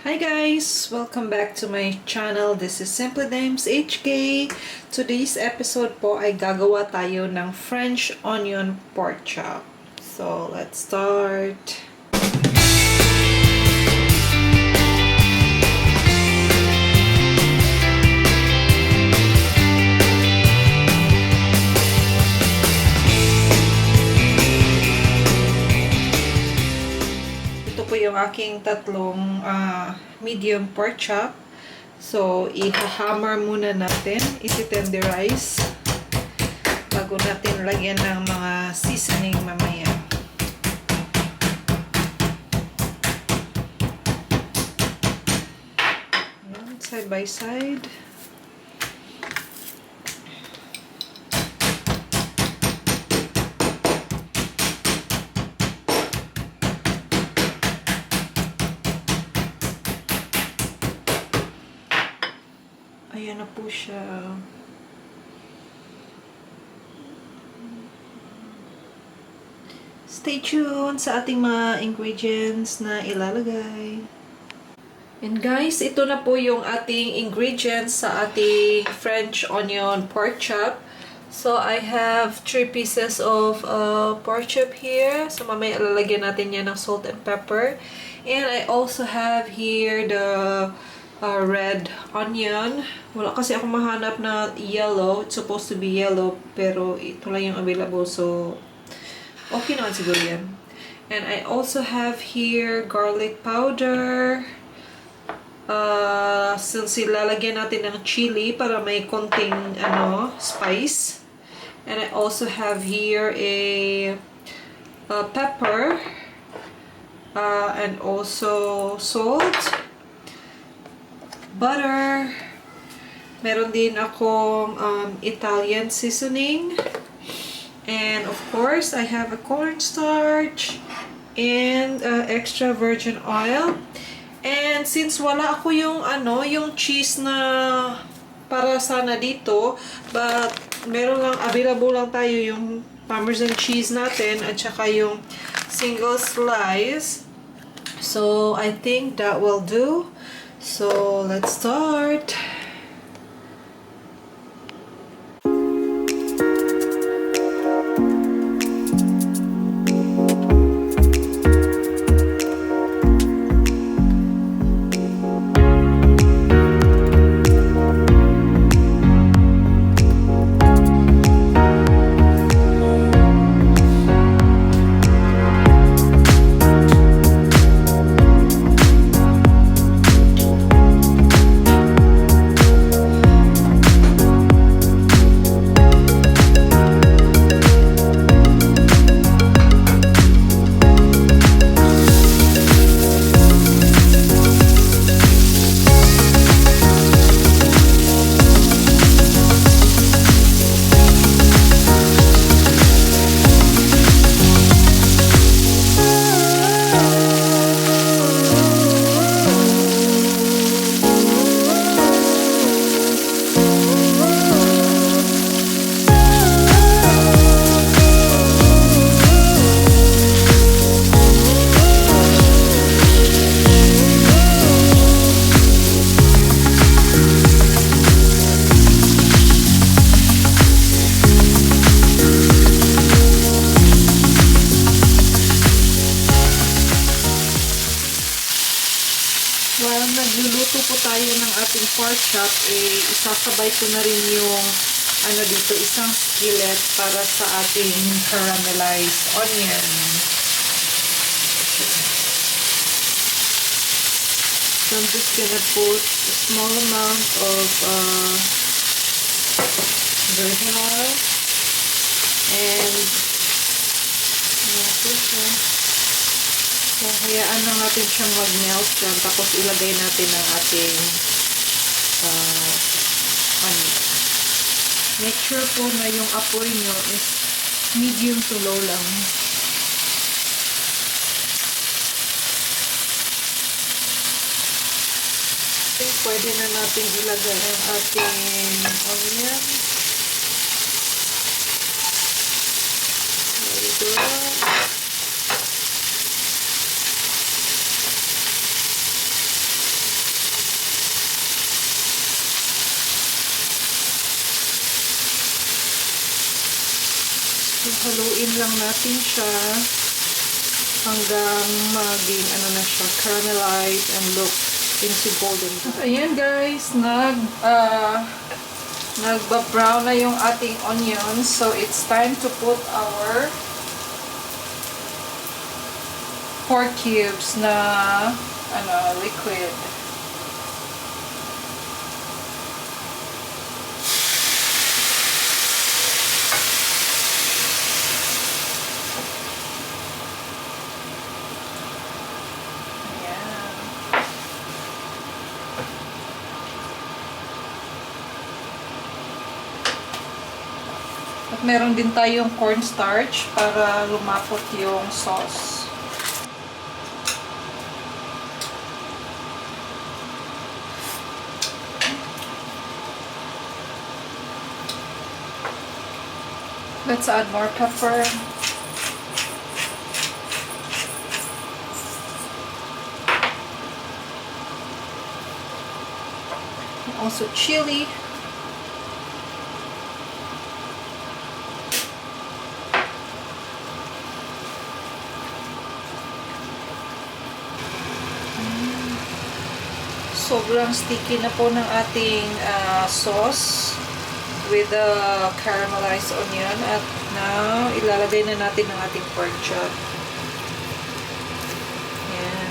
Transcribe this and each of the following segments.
Hi guys! Welcome back to my channel. This is Simply Dames HK. Today's episode po ay gagawa tayo ng French onion pork chop. So, let's start. Yung aking tatlong medium pork chop. So, ihahammer muna natin, isi-tenderize bago natin lagyan ng mga seasoning mamaya. Ayan, side by side. Ayan na po siya. Stay tuned sa ating mga ingredients na ilalagay. And guys, ito na po yung ating ingredients sa ating French onion pork chop. So, I have 3 pieces of pork chop here. So, mamaya ilalagyan natin yan ng salt and pepper. And I also have here the red onion. Wala kasi ako mahanap na yellow. It's supposed to be yellow, pero ito lang yung available. So, okay naman siguro yan. And I also have here garlic powder. Since ilalagyan natin ng chili para may konting spice. And I also have here a pepper. And also salt. Butter. Meron din akong Italian seasoning. And of course, I have a cornstarch and extra virgin oil. And since wala ako yung cheese na para sana dito, but meron lang available lang tayo yung Parmesan cheese natin at saka yung single slice. So I think that will do. So, let's start. While nagluluto po tayo ng ating pork chop, isasabay ko na rin yung dito, isang skillet para sa ating caramelized onion. So I'm just gonna put a small amount of virgin oil and so, hayaan lang natin siyang mag-melt dyan. Tapos, ilagay natin ang ating onion. Make sure po na yung apoy nyo is medium to low lang. Okay, pwede na natin ilagay ang ating onion. There we go. Haluin lang natin siya hanggang maging ano na siya, caramelized and look into golden brown. Ayan guys, nagba-brown na yung ating onions. So it's time to put our pork cubes na liquid. At meron din tayong cornstarch para lumapot yung sauce. Let's add more pepper. And also chili. Sobrang sticky na po ng ating sauce with the caramelized onion at now ilalagay na natin ang ating pork chop. Yan.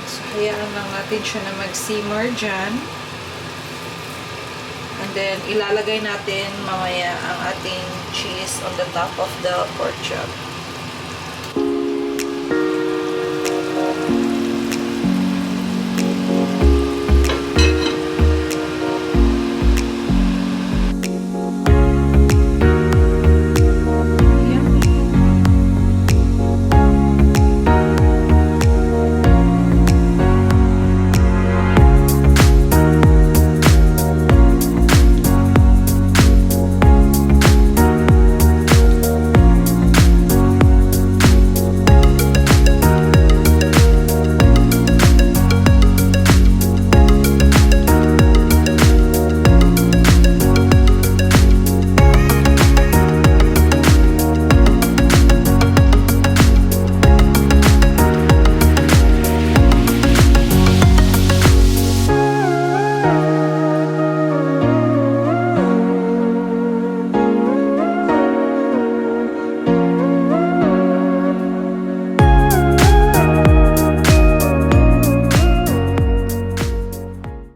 So, hayaan lang natin siya na mag-simmer dyan. And then, ilalagay natin mamaya ang ating cheese on the top of the pork chop.